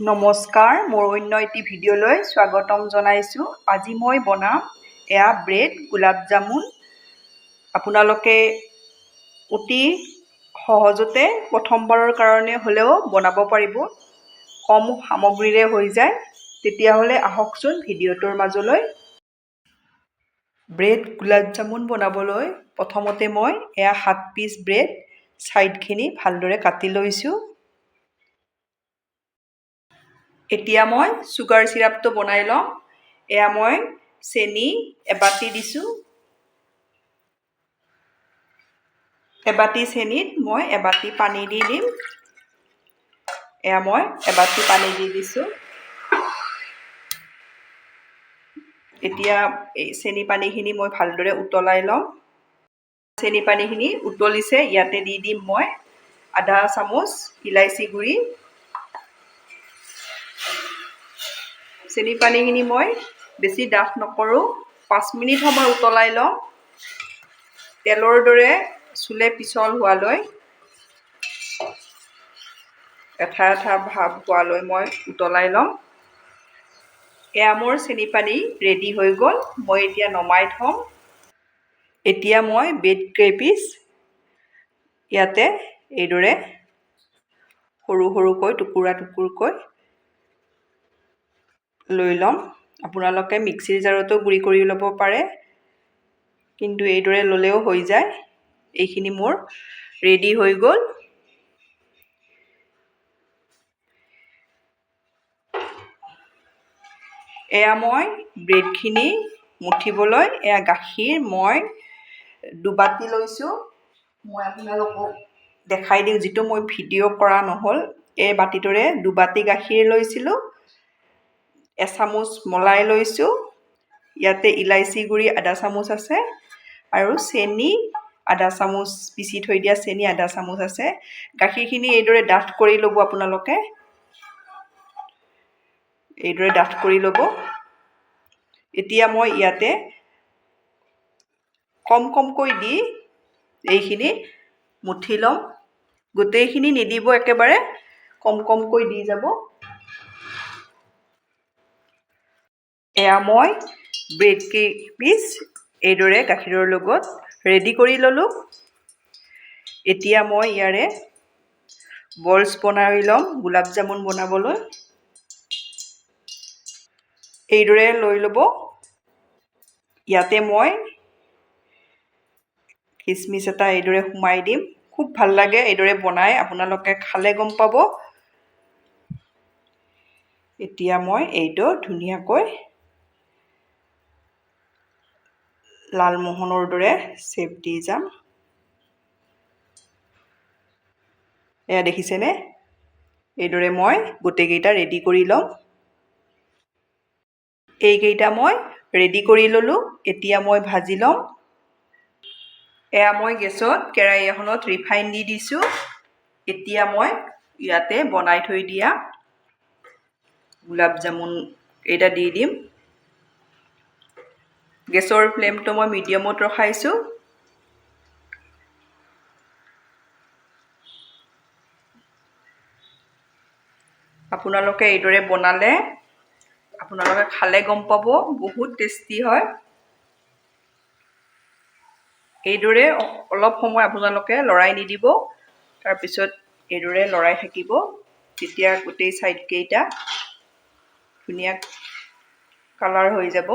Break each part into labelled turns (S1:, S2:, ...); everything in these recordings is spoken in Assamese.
S1: নমস্কাৰ, মোৰ অন্য এটি ভিডিঅ'লৈ স্বাগতম জনাইছোঁ। আজি মই বনাম ব্ৰেড গোলাপ জামুন। আপোনালোকে অতি সহজতে প্ৰথমবাৰৰ কাৰণে হ'লেও বনাব পাৰিব। কম সামগ্ৰীৰে হৈ যায়। তেতিয়াহ'লে আহকচোন ভিডিঅ'টোৰ মাজলৈ। ব্ৰেড গোলাপ জামুন বনাবলৈ প্ৰথমতে মই 7 পিচ ব্ৰেড ছাইডখিনি ভালদৰে কাটি লৈছোঁ। এতিয়া মই চুগাৰ চিৰাপটো বনাই ল'ম। মই চেনি এবাটি দিছোঁ। এবাটি চেনিত মই এবাটি পানী দি দিম। মই এবাটি পানী দি দিছোঁ। এতিয়া এই চেনি পানীখিনি মই ভালদৰে উতলাই ল'ম। চেনি পানীখিনি উতলিছে, ইয়াতে দি দিম মই আধা চামুচ ইলাইচি গুড়ি। চেনি পানীখিনি মই বেছি ডাঠ নকৰোঁ, 5 মিনিট সময় উতলাই লওঁ। তেলৰ দৰে চুলে পিছল হোৱালৈ, এঠা এঠা ভাৱ হোৱালৈ মই উতলাই লওঁ। মোৰ চেনি পানী ৰেডি হৈ গ'ল। মই এতিয়া নমাই থ'ম। এতিয়া মই ব্ৰেড কেইপিচ ইয়াতে এইদৰে সৰু সৰুকৈ টুকুৰকৈ লৈ ল'ম। আপোনালোকে মিক্সিৰ জাৰতো গুড়ি কৰি ল'ব পাৰে, কিন্তু এইদৰে ল'লেও হৈ যায়। এইখিনি মোৰ ৰেডি হৈ গ'ল। মই ব্ৰেডখিনি মুঠিবলৈ গাখীৰ মই 2 বাটি লৈছোঁ। মই আপোনালোকক দেখাই দিওঁ, যিটো মই ভিডিঅ' কৰা নহ'ল। এই বাটিটোৰে 2 বাটি গাখীৰ লৈছিলোঁ। এচামুচ মলাই লৈছোঁ। ইয়াতে ইলাইচি গুড়ি আধা চামুচ আছে আৰু চেনি আধা চামুচ, পিচি থৈ দিয়া চেনি আধা চামুচ আছে। গাখীৰখিনি এইদৰে ডাঠ কৰি ল'ব। আপোনালোকে এইদৰে ডাঠ কৰি ল'ব। এতিয়া মই ইয়াতে কমকৈ দি এইখিনি মুঠি ল'ম। গোটেইখিনি নিদিব, একেবাৰে কমকৈ দি যাব। মই ব্ৰেড কেইপিচ এইদৰে গাখীৰৰ লগত ৰেডি কৰি ল'লোঁ। এতিয়া মই ইয়াৰে বলছ বনাই ল'ম গোলাপ জামুন বনাবলৈ। এইদৰে লৈ ল'ব। ইয়াতে মই কিচমিচ এটা এইদৰে সোমাই দিম। খুব ভাল লাগে এইদৰে বনাই, আপোনালোকে খালে গম পাব। এতিয়া মই এইটো ধুনীয়াকৈ লালমোহনৰ দৰে চেপ দি যাম। দেখিছেনে? এইদৰে মই গোটেইকেইটা ৰেডি কৰি ল'ম। এইকেইটা মই ৰেডি কৰি ল'লোঁ। এতিয়া মই ভাজি ল'ম। মই গেছত কেৰাহী এখনত ৰিফাইন দি দিছোঁ। এতিয়া মই ইয়াতে বনাই থৈ দিয়া গোলাপ জামুন কেইটা দি দিম। গেছৰ ফ্লেমটো মই মিডিয়ামত ৰখাইছোঁ। আপোনালোকে এইদৰে বনালে আপোনালোকে খালে গম পাব, বহুত টেষ্টি হয়। এইদৰে অলপ সময় আপোনালোকে লৰাই নিদিব। তাৰপিছত এইদৰে লৰাই থাকিব। তেতিয়া গোটেই ছাইডকেইটা ধুনীয়া কালাৰ হৈ যাব।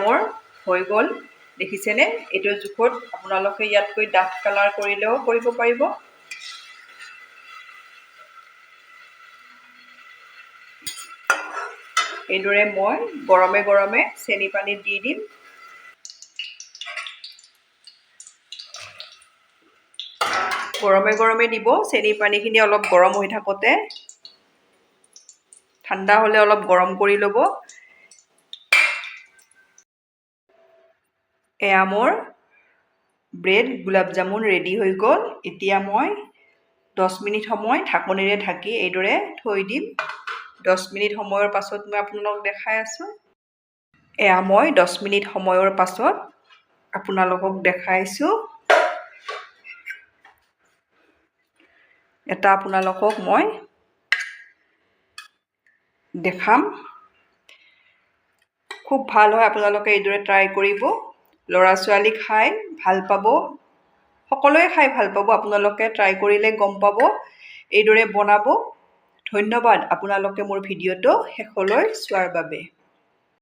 S1: মোৰ হৈ গ'ল। দেখিছেনে? এইটো জোখত আপোনালোকে ইয়াতকৈ ডাঠ কালাৰ কৰিলেও কৰিব পাৰিব। এইদৰে মই গৰমে গৰমে চেনি পানীত দি দিম। গৰমে দিব। চেনি পানীখিনি অলপ গৰম হৈ থাকোঁতে, ঠাণ্ডা হ'লে অলপ গৰম কৰি ল'ব। মোৰ ব্ৰেড গোলাপ জামুন ৰেডি হৈ গ'ল। এতিয়া মই 10 মিনিট সময় ঢাকনিৰে ঢাকি এইদৰে থৈ দিম। 10 মিনিট সময়ৰ পাছত মই আপোনালোকক দেখাই আছোঁ। মই 10 মিনিট সময়ৰ পাছত আপোনালোকক দেখাইছোঁ। এটা আপোনালোকক মই দেখাম। খুব ভাল হয়, আপোনালোকে এইদৰে ট্ৰাই কৰিব। ল'ৰা ছোৱালী খাই ভাল পাব, সকলোৱে খাই ভাল পাব। আপোনালোকে ট্ৰাই কৰিলে গম পাব। এইদৰে বনাব। ধন্যবাদ আপোনালোকে মোৰ ভিডিঅ'টো শেষলৈ চোৱাৰ বাবে।